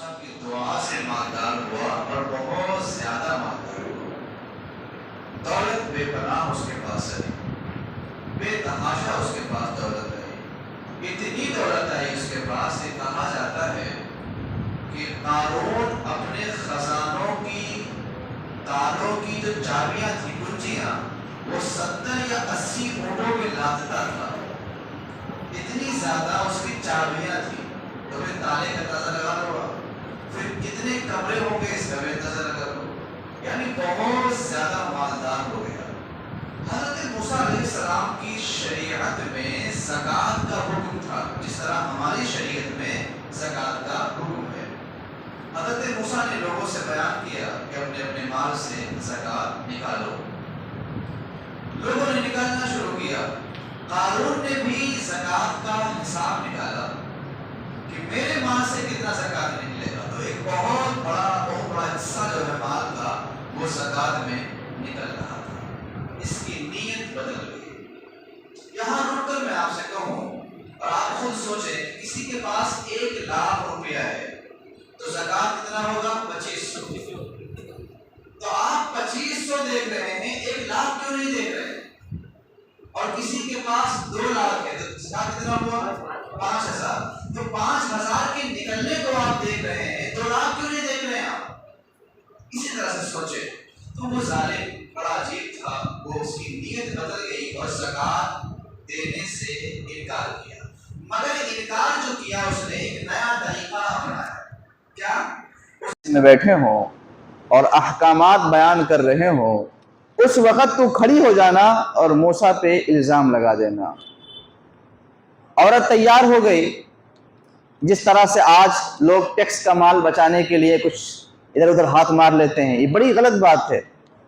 موسیٰ کی دعا سے مالدار ہوا اور بہت زیادہ مالدار ہوا. دولت بے پناہ اس کے پاس ہے، بے تحاشا اس کے پاس دولت ہے. اتنی دولت آئی اس کے پاس کہ کہا جاتا ہے کہ قارون اپنے خزانوں کی تالوں کی جو چابیاں تھی، کنجیاں، وہ 70 یا 80 اونٹوں میں لادتا تھا. اتنی زیادہ اس کی چابیاں تھیں. تو پھر تالے کا اندازہ لگا لو، پھر کتنے کمرے ہوں گے اس کا بھی اندازہ لگا لو. یعنی بہت زیادہ مالدار ہو گیا. حضرت موسیٰ علیہ السلام کی شریعت میں زکوٰۃ کا حکم تھا، جس طرح ہماری شریعت میں زکوٰۃ کا حکم ہے. حضرت موسیٰ نے لوگوں سے بیان کیا کہ اپنے اپنے مال سے زکوٰۃ نکالو. لوگوں نے نکالنا شروع کیا. قارون نے بھی زکوٰۃ کا حساب نکالا کہ میرے مال سے کتنا زکوٰۃ نکلے گا. تو ایک بہت بڑا حصہ جو ہے مال کا وہ زکوٰۃ میں نکل رہا تھا. اس کی نیت بدل گئی. یہاں رک کر میں آپ سے کہوں اور آپ خود سوچیں، کسی کے پاس 1,00,000 روپیہ ہے تو زکوٰۃ کتنا ہوگا؟ 2500. تو آپ 2500 دیکھ رہے ہیں، 1,00,000 کیوں نہیں دیکھ رہے ہیں؟ اور کسی کے پاس 2,00,000 ہے تو زکوٰۃ کتنا ہوا؟ 5,000. تو 5,000 کے نکلنے کو آپ دیکھ رہے ہیں، 2,00,000 کیوں نہیں دیکھ رہے ہیں آپ؟ اسی طرح سے سوچے. تو وہ ظالم بڑا عجیب تھا، وہ اس کی نیت بدل گئی اور زکوٰۃ دینے سے انکار کیا. مگر انکار جو کیا اس نے ایک نیا طریقہ اپنایا. کیا؟ میں بیٹھے ہوں اور احکامات بیان کر رہے ہوں، اس وقت تو کھڑی ہو جانا اور موسیٰ پہ الزام لگا دینا. عورت تیار ہو گئی. جس طرح سے آج لوگ ٹیکس کا مال بچانے کے لیے کچھ ادھر ادھر ہاتھ مار لیتے ہیں، یہ بڑی غلط بات ہے.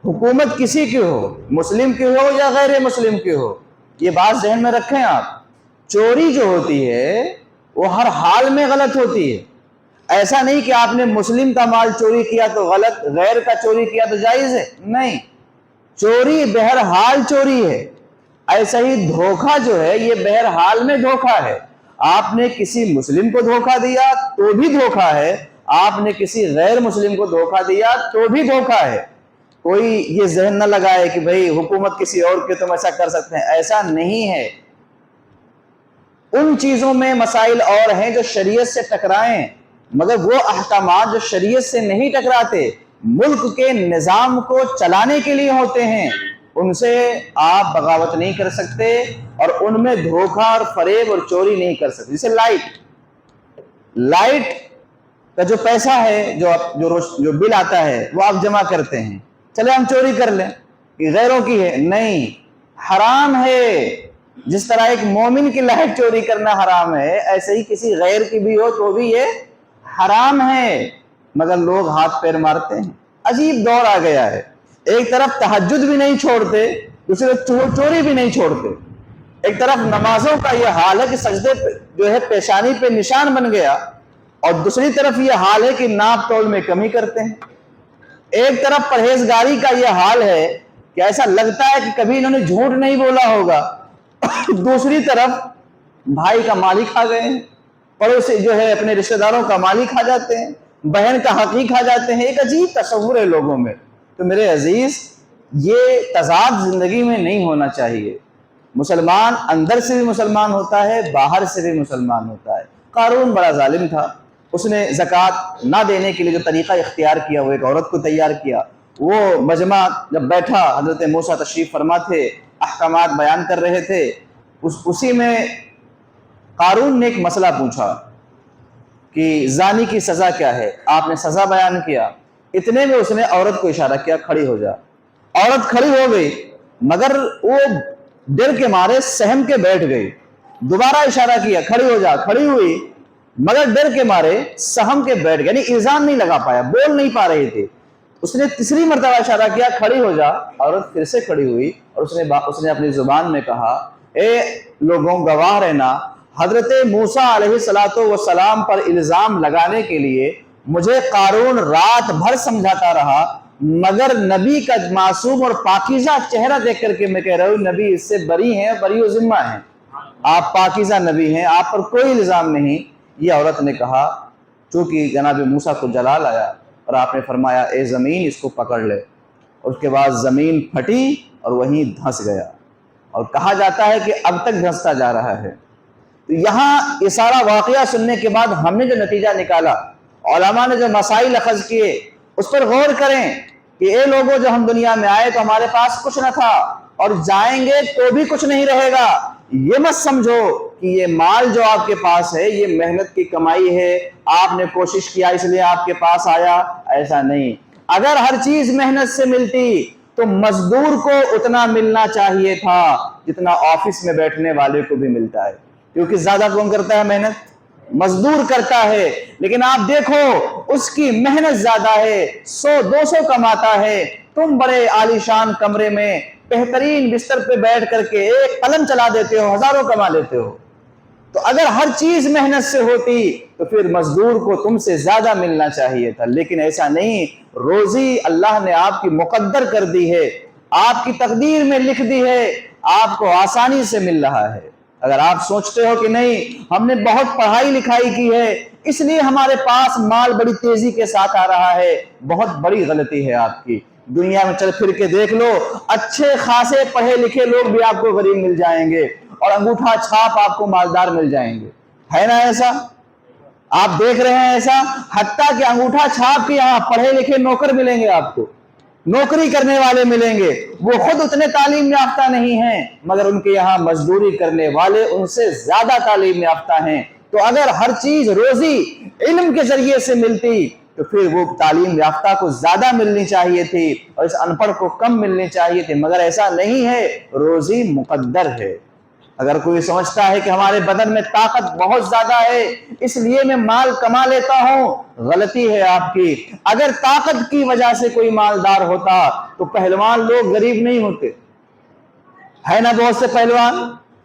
حکومت کسی کی ہو، مسلم کی ہو یا غیر مسلم کی ہو، یہ بات ذہن میں رکھیں آپ. چوری جو ہوتی ہے وہ ہر حال میں غلط ہوتی ہے. ایسا نہیں کہ آپ نے مسلم کا مال چوری کیا تو غلط، غیر کا چوری کیا تو جائز ہے. نہیں، چوری بہرحال چوری ہے. ایسا ہی دھوکہ جو ہے یہ بہرحال میں دھوکہ ہے. آپ نے کسی مسلم کو دھوکہ دیا تو بھی دھوکہ ہے، آپ نے کسی غیر مسلم کو دھوکہ دیا تو بھی دھوکہ ہے. کوئی یہ ذہن نہ لگائے کہ بھئی حکومت کسی اور کے تم ایسا کر سکتے ہیں، ایسا نہیں ہے. ان چیزوں میں مسائل اور ہیں جو شریعت سے ٹکرائیں، مگر وہ احکامات جو شریعت سے نہیں ٹکراتے، ملک کے نظام کو چلانے کے لیے ہوتے ہیں، ان سے آپ بغاوت نہیں کر سکتے اور ان میں دھوکہ اور فریب اور چوری نہیں کر سکتے. جیسے لائٹ کا جو پیسہ ہے، جو بل آتا ہے وہ آپ جمع کرتے ہیں. چلے ہم چوری کر لیں، یہ غیروں کی ہے، نہیں، حرام ہے. جس طرح ایک مومن کی لائٹ چوری کرنا حرام ہے، ایسے ہی کسی غیر کی بھی ہو تو بھی یہ حرام ہے. مگر لوگ ہاتھ پیر مارتے ہیں. عجیب دور آ گیا ہے. ایک طرف تہجد بھی نہیں چھوڑتے، دوسری طرف چوری بھی نہیں چھوڑتے. ایک طرف نمازوں کا یہ حال ہے کہ سجدے جو ہے پیشانی پہ نشان بن گیا، اور دوسری طرف یہ حال ہے کہ ناپ تول میں کمی کرتے ہیں. ایک طرف پرہیزگاری کا یہ حال ہے کہ ایسا لگتا ہے کہ کبھی انہوں نے جھوٹ نہیں بولا ہوگا، دوسری طرف بھائی کا مال ہی کھا گئے ہیں، پڑوسی جو ہے اپنے رشتہ داروں کا مال ہی کھا جاتے ہیں، بہن کا حق ہی کھا جاتے ہیں. ایک عجیب تصور ہے لوگوں میں. تو میرے عزیز، یہ تضاد زندگی میں نہیں ہونا چاہیے. مسلمان اندر سے بھی مسلمان ہوتا ہے، باہر سے بھی مسلمان ہوتا ہے. قارون بڑا ظالم تھا. اس نے زکوٰۃ نہ دینے کے لیے جو طریقہ اختیار کیا، وہ ایک عورت کو تیار کیا. وہ مجمع جب بیٹھا، حضرت موسیٰ تشریف فرما تھے، احکامات بیان کر رہے تھے، اسی میں قارون نے ایک مسئلہ پوچھا کہ زانی کی سزا کیا ہے. آپ نے سزا بیان کیا. اتنے میں اس نے عورت کو اشارہ کیا، کھڑی ہو جا. عورت کھڑی ہو گئی، مگر وہ ڈر کے مارے سہم کے بیٹھ گئی. دوبارہ اشارہ کیا، کھڑی ہو جا. کھڑی ہوئی، مگر ڈر کے مارے سہم کے بیٹھ گئی، یعنی الزام نہیں لگا پایا، بول نہیں پا رہی تھی. اس نے تیسری مرتبہ اشارہ کیا، کھڑی ہو جا. عورت پھر سے کھڑی ہوئی اور اس نے اپنی زبان میں کہا، اے لوگوں گواہ رہنا، حضرت موسیٰ علیہ السلام پر الزام لگانے کے لیے مجھے قارون رات بھر سمجھاتا رہا، مگر نبی کا معصوم اور پاکیزہ چہرہ دیکھ کر کے میں کہہ رہا ہوں نبی اس سے بری ہیں، بری و ذمہ ہیں، آپ پاکیزہ نبی ہیں، آپ پر کوئی الزام نہیں. یہ عورت نے کہا چونکہ جناب موسیٰ کو جلال آیا اور آپ نے فرمایا اے زمین اس کو پکڑ لے، اور اس کے بعد زمین پھٹی اور وہیں دھنس گیا، اور کہا جاتا ہے کہ اب تک دھنستا جا رہا ہے۔ تو یہاں یہ سارا واقعہ سننے کے بعد ہم نے جو نتیجہ نکالا، علماء نے جو مسائل اخذ کیے، اس پر غور کریں کہ اے لوگوں جو ہم دنیا میں آئے تو ہمارے پاس کچھ نہ تھا اور جائیں گے تو بھی کچھ نہیں رہے گا۔ یہ مت سمجھو کہ یہ مال جو آپ کے پاس ہے یہ محنت کی کمائی ہے، آپ نے کوشش کیا اس لیے آپ کے پاس آیا، ایسا نہیں۔ اگر ہر چیز محنت سے ملتی تو مزدور کو اتنا ملنا چاہیے تھا جتنا آفس میں بیٹھنے والے کو بھی ملتا ہے، کیونکہ زیادہ کون کرتا ہے محنت؟ مزدور کرتا ہے۔ لیکن آپ دیکھو اس کی محنت زیادہ ہے، 100-200 کماتا ہے، تم بڑے عالیشان کمرے میں بہترین بستر پہ بیٹھ کر کے ایک قلم چلا دیتے ہو، ہزاروں کما لیتے ہو۔ تو اگر ہر چیز محنت سے ہوتی تو پھر مزدور کو تم سے زیادہ ملنا چاہیے تھا، لیکن ایسا نہیں۔ روزی اللہ نے آپ کی مقدر کر دی ہے، آپ کی تقدیر میں لکھ دی ہے، آپ کو آسانی سے مل رہا ہے۔ اگر آپ سوچتے ہو کہ نہیں ہم نے بہت پڑھائی لکھائی کی ہے اس لیے ہمارے پاس مال بڑی تیزی کے ساتھ آ رہا ہے، بہت بڑی غلطی ہے آپ کی۔ دنیا میں چل پھر کے دیکھ لو، اچھے خاصے پڑھے لکھے لوگ بھی آپ کو غریب مل جائیں گے اور انگوٹھا چھاپ آپ کو مالدار مل جائیں گے، ہے نا ایسا؟ آپ دیکھ رہے ہیں ایسا، حتیٰ کہ انگوٹھا چھاپ کے یہاں پڑھے لکھے نوکر ملیں گے آپ کو، نوکری کرنے والے ملیں گے، وہ خود اتنے تعلیم یافتہ نہیں ہیں مگر ان کے یہاں مزدوری کرنے والے ان سے زیادہ تعلیم یافتہ ہیں۔ تو اگر ہر چیز روزی علم کے ذریعے سے ملتی تو پھر وہ تعلیم یافتہ کو زیادہ ملنی چاہیے تھی اور اس ان پڑھ کو کم ملنی چاہیے تھی، مگر ایسا نہیں ہے، روزی مقدر ہے۔ اگر کوئی سمجھتا ہے کہ ہمارے بدن میں طاقت بہت زیادہ ہے اس لیے میں مال کما لیتا ہوں، غلطی ہے آپ کی۔ اگر طاقت کی وجہ سے کوئی مالدار ہوتا تو پہلوان لوگ غریب نہیں ہوتے، ہے نا؟ بہت سے پہلوان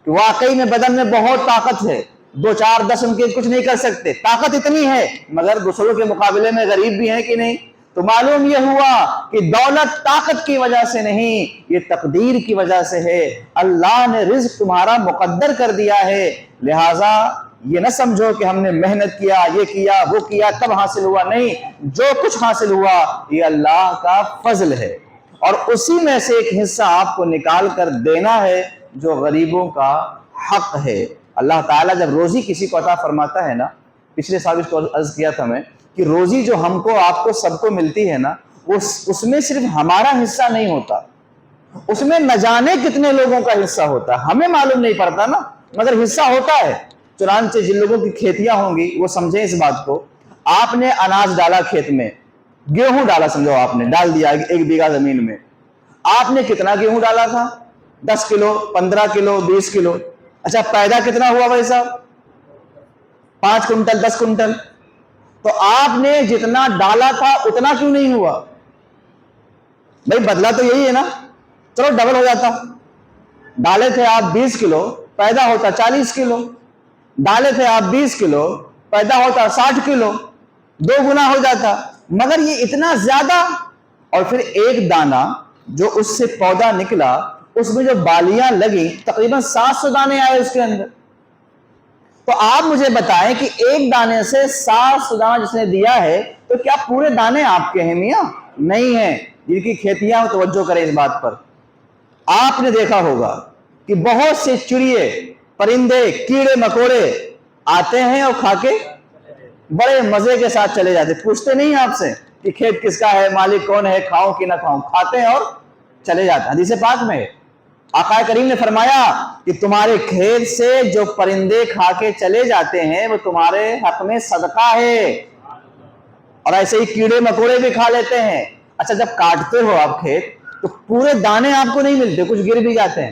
واقعی میں بدن میں بہت طاقت ہے، 2-4-10 ان کے کچھ نہیں کر سکتے، طاقت اتنی ہے مگر دوسروں کے مقابلے میں غریب بھی ہیں کہ نہیں؟ تو معلوم یہ ہوا کہ دولت طاقت کی وجہ سے نہیں، یہ تقدیر کی وجہ سے ہے۔ اللہ نے رزق تمہارا مقدر کر دیا ہے، لہٰذا یہ نہ سمجھو کہ ہم نے محنت کیا، یہ کیا وہ کیا تب حاصل ہوا، نہیں، جو کچھ حاصل ہوا یہ اللہ کا فضل ہے، اور اسی میں سے ایک حصہ آپ کو نکال کر دینا ہے جو غریبوں کا حق ہے۔ اللہ تعالیٰ جب روزی کسی کو عطا فرماتا ہے نا، پچھلے سال اس کو عرض کیا تھا میں کہ روزی جو ہم کو آپ کو سب کو ملتی ہے نا، اس میں صرف ہمارا حصہ نہیں ہوتا، اس میں نہ جانے کتنے لوگوں کا حصہ ہوتا ہے، ہمیں معلوم نہیں پڑتا نا مگر حصہ ہوتا ہے۔ چنانچہ جن لوگوں کی کھیتیاں ہوں گی وہ سمجھیں اس بات کو، آپ نے اناج ڈالا کھیت میں، گیہوں ڈالا، سمجھو آپ نے ڈال دیا 1 بیگھہ زمین میں، آپ نے کتنا گیہوں ڈالا تھا؟ 10 کلو، 15 کلو، 20 کلو، اچھا پیدا کتنا ہوا بھائی صاحب؟ 5 کنٹل، 10 کنٹل۔ تو آپ نے جتنا ڈالا تھا اتنا کیوں نہیں ہوا؟ بھائی بدلا تو یہی ہے نا، چلو ڈبل ہو جاتا، ڈالے تھے آپ 20 کلو پیدا ہوتا 40 کلو، ڈالے تھے آپ 20 کلو پیدا ہوتا 60 کلو، 2 گنا ہو جاتا، مگر یہ اتنا زیادہ۔ اور پھر ایک دانہ جو اس سے پودا نکلا اس میں جو بالیاں لگی تقریباً 700 دانے آئے اس کے اندر۔ تو آپ مجھے بتائیں کہ ایک دانے سے 700 دانہ جس نے دیا ہے تو کیا پورے دانے آپ کے ہیں میاں؟ نہیں ہیں۔ جن کی کھیتیاں توجہ کریں اس بات پر، آپ نے دیکھا ہوگا کہ بہت سے چڑیے، پرندے، کیڑے مکوڑے آتے ہیں اور کھا کے بڑے مزے کے ساتھ چلے جاتے، پوچھتے نہیں آپ سے کہ کھیت کس کا ہے، مالک کون ہے، کھاؤں کہ نہ کھاؤں، کھاتے ہیں اور چلے جاتے ہیں۔ حدیث پاک میں آقا کریم نے فرمایا کہ تمہارے کھیت سے جو پرندے کھا کے چلے جاتے ہیں وہ تمہارے حق میں صدقہ ہے، اور ایسے ہی کیڑے مکوڑے بھی کھا لیتے ہیں۔ اچھا جب کاٹتے ہو آپ کھیت تو پورے دانے آپ کو نہیں ملتے، کچھ گر بھی جاتے ہیں،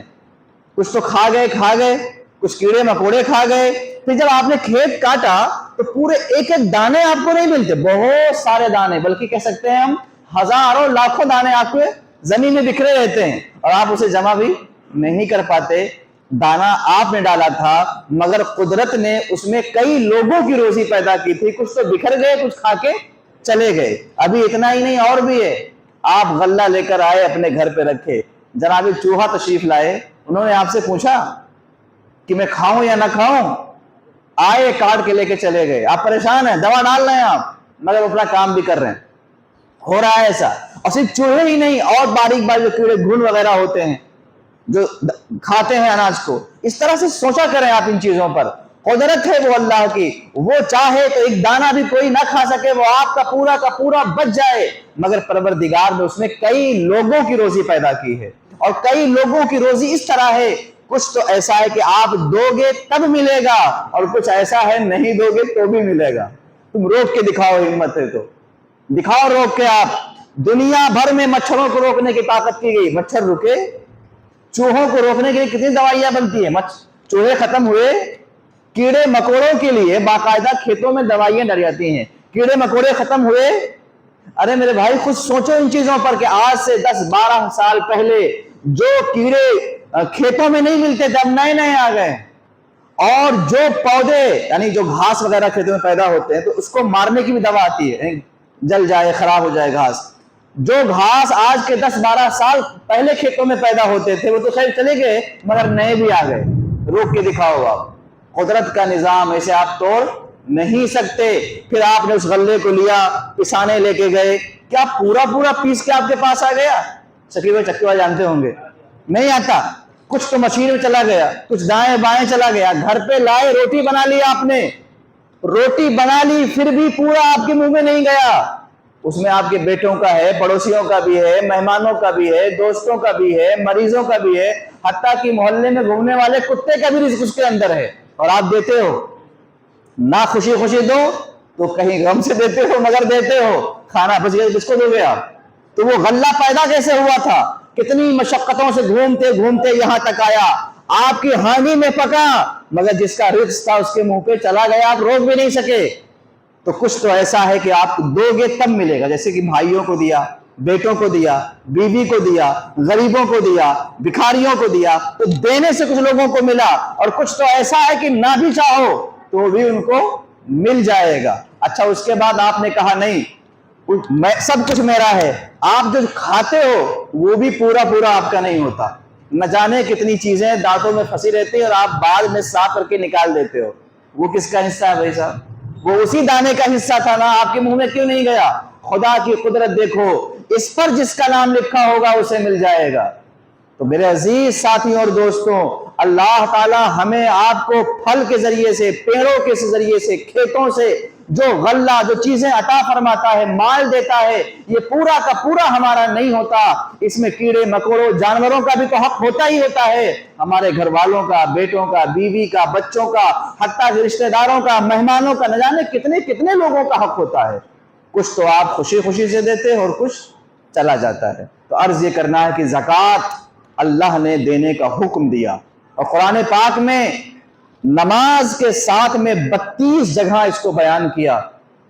کچھ تو کھا گئے، کچھ کیڑے مکوڑے کھا گئے۔ پھر جب آپ نے کھیت کاٹا تو پورے ایک دانے آپ کو نہیں ملتے، بہت سارے دانے، بلکہ کہہ سکتے ہیں ہم ہزاروں لاکھوں دانے آپ کے زمین میں بکھرے رہتے ہیں اور آپ اسے جمع بھی نہیں کر پاتے۔ دانا آپ نے ڈالا تھا مگر قدرت نے اس میں کئی لوگوں کی روزی پیدا کی تھی، کچھ تو بکھر گئے، کچھ کھا کے چلے گئے۔ ابھی اتنا ہی نہیں اور بھی ہے، آپ غلہ لے کر آئے اپنے گھر پہ رکھے، جناب چوہا تشریف لائے، انہوں نے آپ سے پوچھا کہ میں کھاؤں یا نہ کھاؤں؟ آئے کاٹ کے لے کے چلے گئے، آپ پریشان ہیں، دوا ڈال رہے ہیں آپ، مگر اپنا کام بھی کر رہے ہیں. ہو رہا ہے ایسا. اور صرف چوہے ہی نہیں، اور باریک باریک جو کیڑے گھن وغیرہ ہوتے ہیں جو کھاتے ہیں اناج کو. اس طرح سے سوچا کریں آپ ان چیزوں پر. قدرت ہے وہ اللہ کی، وہ چاہے تو ایک دانہ بھی کوئی نہ کھا سکے، وہ آپ کا پورا بچ جائے، مگر پروردگار نے اس میں کئی لوگوں کی روزی پیدا کی ہے. اور کئی لوگوں کی روزی اس طرح ہے، کچھ تو ایسا ہے کہ آپ دو گے تب ملے گا، اور کچھ ایسا ہے نہیں دو گے تو بھی ملے گا. تم روک کے دکھاؤ، ہمت ہے تو دکھاؤ روک کے. آپ دنیا بھر میں مچھروں کو روکنے کی طاقت کی گئی، مچھر رکے. چوہوں کو روکنے کے لیے کتنی دوائیاں بنتی ہیں، چوہے ختم ہوئے. کیڑے مکوڑوں کے لیے باقاعدہ کھیتوں میں دوائیاں ڈلی جاتی ہیں، کیڑے مکوڑے ختم ہوئے. ارے میرے بھائی خود سوچو ان چیزوں پر کہ آج سے 10-12 سال پہلے جو کیڑے کھیتوں میں نہیں ملتے تھے اب نئے نئے آ گئے. اور جو پودے یعنی جو گھاس وغیرہ کھیتوں میں پیدا ہوتے ہیں تو اس کو مارنے کی بھی دوا آتی ہے، جل جائے خراب ہو جائے گھاس. جو گھاس آج کے 10-12 سال پہلے کھیتوں میں پیدا ہوتے تھے وہ تو خیر چلے گئے، مگر نئے بھی آ گئے. روک کے دکھاؤ. آپ قدرت کا نظام ایسے آپ توڑ نہیں سکتے. پھر آپ نے اس غلے کو لیا، پسانے لے کے گئے، کیا پورا پیس کے آپ کے پاس آ گیا؟ شکیل چکیوا جانتے ہوں گے، نہیں آتا. کچھ تو مشین میں چلا گیا، کچھ دائیں بائیں چلا گیا. گھر پہ لائے، روٹی بنا لی آپ نے، روٹی بنا لی، پھر بھی پورا آپ کے منہ میں نہیں گیا. اس میں آپ کے بیٹوں کا ہے، پڑوسیوں کا بھی ہے، مہمانوں کا بھی ہے، دوستوں کا بھی ہے، مریضوں کا بھی ہے، حتیٰ کہ محلے میں گھومنے والے کتے کا بھی رزق اس کے اندر ہے. اور آپ دیتے ہو. نہ خوشی دو تو کہیں غم سے دیتے ہو، مگر دیتے ہو. کھانا بچ گیا کس کو دو گے آپ؟ تو وہ غلہ پیدا کیسے ہوا تھا؟ کتنی مشقتوں سے گھومتے یہاں تک آیا، آپ کی ہانی میں پکا، مگر جس کا رزق تھا اس کے منہ پہ چلا گیا، آپ روک بھی نہیں سکے. تو کچھ تو ایسا ہے کہ آپ دو گے تب ملے گا. جیسے کہ بھائیوں کو دیا، بیٹوں کو دیا، بیوی کو دیا، غریبوں کو دیا، بھکاریوں کو دیا، تو دینے سے کچھ لوگوں کو ملا. اور کچھ تو ایسا ہے کہ نہ بھی چاہو تو بھی ان کو مل جائے گا. اچھا اس کے بعد آپ نے کہا نہیں سب کچھ میرا ہے. آپ جو کھاتے ہو وہ بھی پورا آپ کا نہیں ہوتا. نہ جانے کتنی چیزیں دانتوں میں پھنسی رہتی ہیں اور آپ بعد میں صاف کر کے نکال دیتے ہو. وہ کس کا حصہ ہے بھائی صاحب؟ وہ اسی دانے کا حصہ تھا نا، آپ کے منہ میں کیوں نہیں گیا؟ خدا کی قدرت دیکھو، اس پر جس کا نام لکھا ہوگا اسے مل جائے گا. تو میرے عزیز ساتھیوں اور دوستوں، اللہ تعالی ہمیں آپ کو پھل کے ذریعے سے، پیڑوں کے ذریعے سے، کھیتوں سے جو غلہ، جو چیزیں عطا فرماتا ہے، مال دیتا ہے، یہ پورا کا پورا ہمارا نہیں ہوتا. اس میں کیڑے مکوڑوں، جانوروں کا بھی تو حق ہوتا ہی ہوتا ہے. ہمارے گھر والوں کا، بیٹوں کا، بیوی کا، بچوں کا، حتیٰ کہ رشتہ داروں کا، مہمانوں کا، نہ جانے کتنے لوگوں کا حق ہوتا ہے. کچھ تو آپ خوشی سے دیتے ہیں اور کچھ چلا جاتا ہے. تو عرض یہ کرنا ہے کہ زکوٰۃ اللہ نے دینے کا حکم دیا، اور قرآن پاک میں نماز کے ساتھ میں 32 جگہ اس کو بیان کیا.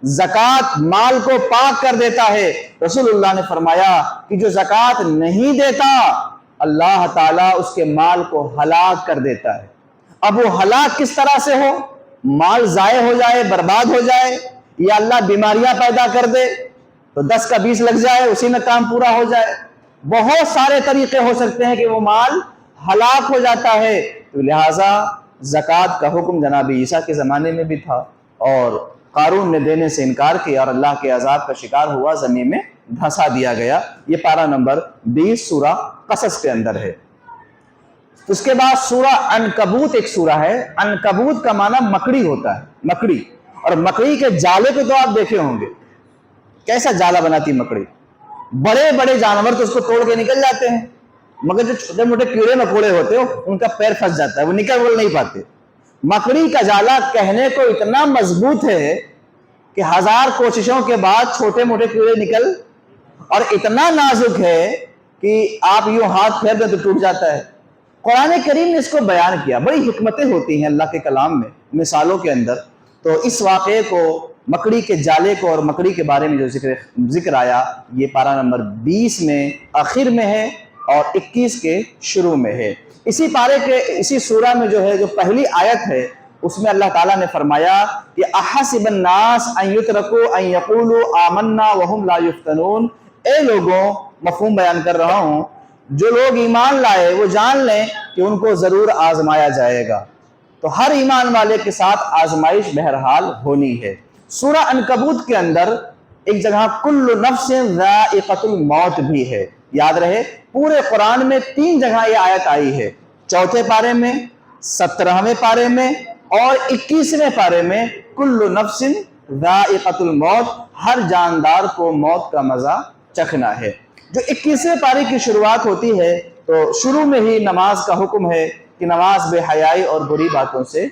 زکوٰۃ مال کو پاک کر دیتا ہے. رسول اللہ نے فرمایا کہ جو زکوٰۃ نہیں دیتا اللہ تعالیٰ اس کے مال کو ہلاک کر دیتا ہے. اب وہ ہلاک کس طرح سے ہو؟ مال ضائع ہو جائے، برباد ہو جائے، یا اللہ بیماریاں پیدا کر دے تو 10 کا 20 لگ جائے، اسی میں کام پورا ہو جائے. بہت سارے طریقے ہو سکتے ہیں کہ وہ مال ہلاک ہو جاتا ہے. تو لہٰذا زکوٰۃ کا حکم جناب عیسیٰ کے زمانے میں بھی تھا، اور قارون نے دینے سے انکار کیا اور اللہ کے عذاب کا شکار ہوا، زمین میں دھنسا دیا گیا. یہ پارہ نمبر 20 سورہ قصص کے اندر ہے. اس کے بعد سورہ عنکبوت ایک سورہ ہے. عنکبوت کا معنی مکڑی ہوتا ہے، مکڑی. اور مکڑی کے جالے کو تو آپ دیکھے ہوں گے، کیسا جالا بناتی مکڑی. بڑے بڑے جانور تو اس کو توڑ کے نکل جاتے ہیں، مگر جو چھوٹے موٹے کیڑے مکوڑے ہوتے ہیں ان کا پیر پھنس جاتا ہے، وہ نکل نہیں پاتے. مکڑی کا جالا کہنے کو اتنا مضبوط ہے کہ 1000 کوششوں کے بعد چھوٹے موٹے کیڑے نکل، اور اتنا نازک ہے کہ آپ یوں ہاتھ پھیر دیں تو ٹوٹ جاتا ہے. قرآن کریم نے اس کو بیان کیا. بڑی حکمتیں ہوتی ہیں اللہ کے کلام میں، مثالوں کے اندر. تو اس واقعے کو، مکڑی کے جالے کو اور مکڑی کے بارے میں جو ذکر آیا، یہ پارہ نمبر 20 میں آخر میں ہے اور 21 کے شروع میں ہے. اسی پارے کے اسی سورہ میں جو ہے، جو پہلی آیت ہے، اس میں اللہ تعالیٰ نے فرمایا کہ احسب الناس ان یترکوا ان یقولوا آمنا وهم لا یفتنون. اے لوگوں، مفہوم بیان کر رہا ہوں، جو لوگ ایمان لائے وہ جان لیں کہ ان کو ضرور آزمایا جائے گا. تو ہر ایمان والے کے ساتھ آزمائش بہرحال ہونی ہے۔ سورہ عنکبوت کے اندر ایک جگہ کل نفس ذائقۃ الموت بھی ہے، یاد رہے پورے قرآن میں 3 جگہ یہ آیت آئی ہے، 4 پارے میں، 17ویں پارے میں اور 21ویں پارے میں کل نفس ذائقۃ الموت، ہر جاندار کو موت کا مزہ چکھنا ہے۔ جو 21ویں پارے کی شروعات ہوتی ہے تو شروع میں ہی نماز کا حکم ہے کہ نماز بے حیائی اور بری باتوں سے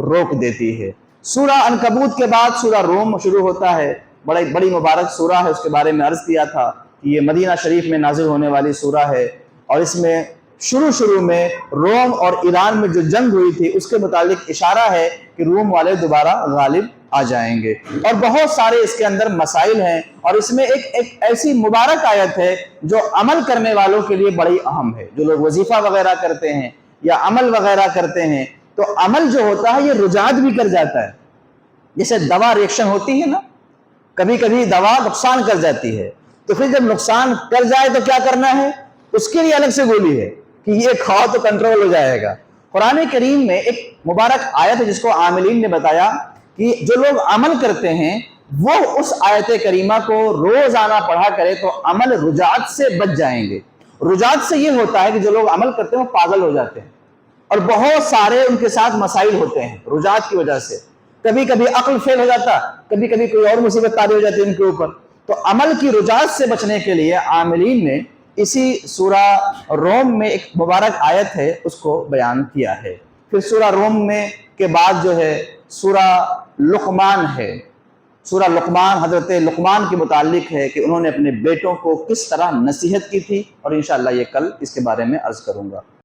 روک دیتی ہے۔ سورہ عنکبوت کے بعد سورہ روم شروع ہوتا ہے، بڑی مبارک سورہ ہے، اس کے بارے میں عرض کیا تھا کہ یہ مدینہ شریف میں نازل ہونے والی سورہ ہے، اور اس میں شروع میں روم اور ایران میں جو جنگ ہوئی تھی اس کے متعلق اشارہ ہے کہ روم والے دوبارہ غالب آ جائیں گے، اور بہت سارے اس کے اندر مسائل ہیں، اور اس میں ایک ایسی مبارک آیت ہے جو عمل کرنے والوں کے لیے بڑی اہم ہے۔ جو لوگ وظیفہ وغیرہ کرتے ہیں یا عمل وغیرہ کرتے ہیں تو عمل جو ہوتا ہے یہ رجعت بھی کر جاتا ہے، جیسے دوا ریئیکشن ہوتی ہے نا، کبھی کبھی دوا نقصان کر جاتی ہے، تو پھر جب نقصان کر جائے تو کیا کرنا ہے، اس کے لیے الگ سے گولی ہے کہ یہ کھاؤ تو کنٹرول ہو جائے گا۔ قرآن کریم میں ایک مبارک آیت ہے جس کو عاملین نے بتایا کہ جو لوگ عمل کرتے ہیں وہ اس آیت کریمہ کو روزانہ پڑھا کرے تو عمل رجعت سے بچ جائیں گے۔ رجعت سے یہ ہوتا ہے کہ جو لوگ عمل کرتے ہیں وہ پاگل ہو جاتے ہیں، اور بہت سارے ان کے ساتھ مسائل ہوتے ہیں رجعت کی وجہ سے، کبھی کبھی عقل فیل ہو جاتا، کبھی کبھی کوئی اور مصیبت طاری ہو جاتی ہے ان کے اوپر۔ تو عمل کی رجعت سے بچنے کے لیے عاملین نے اسی سورہ روم میں ایک مبارک آیت ہے اس کو بیان کیا ہے۔ پھر سورہ روم میں کے بعد جو ہے سورہ لقمان ہے۔ سورہ لقمان حضرت لقمان کے متعلق ہے کہ انہوں نے اپنے بیٹوں کو کس طرح نصیحت کی تھی، اور انشاءاللہ یہ کل اس کے بارے میں عرض کروں گا۔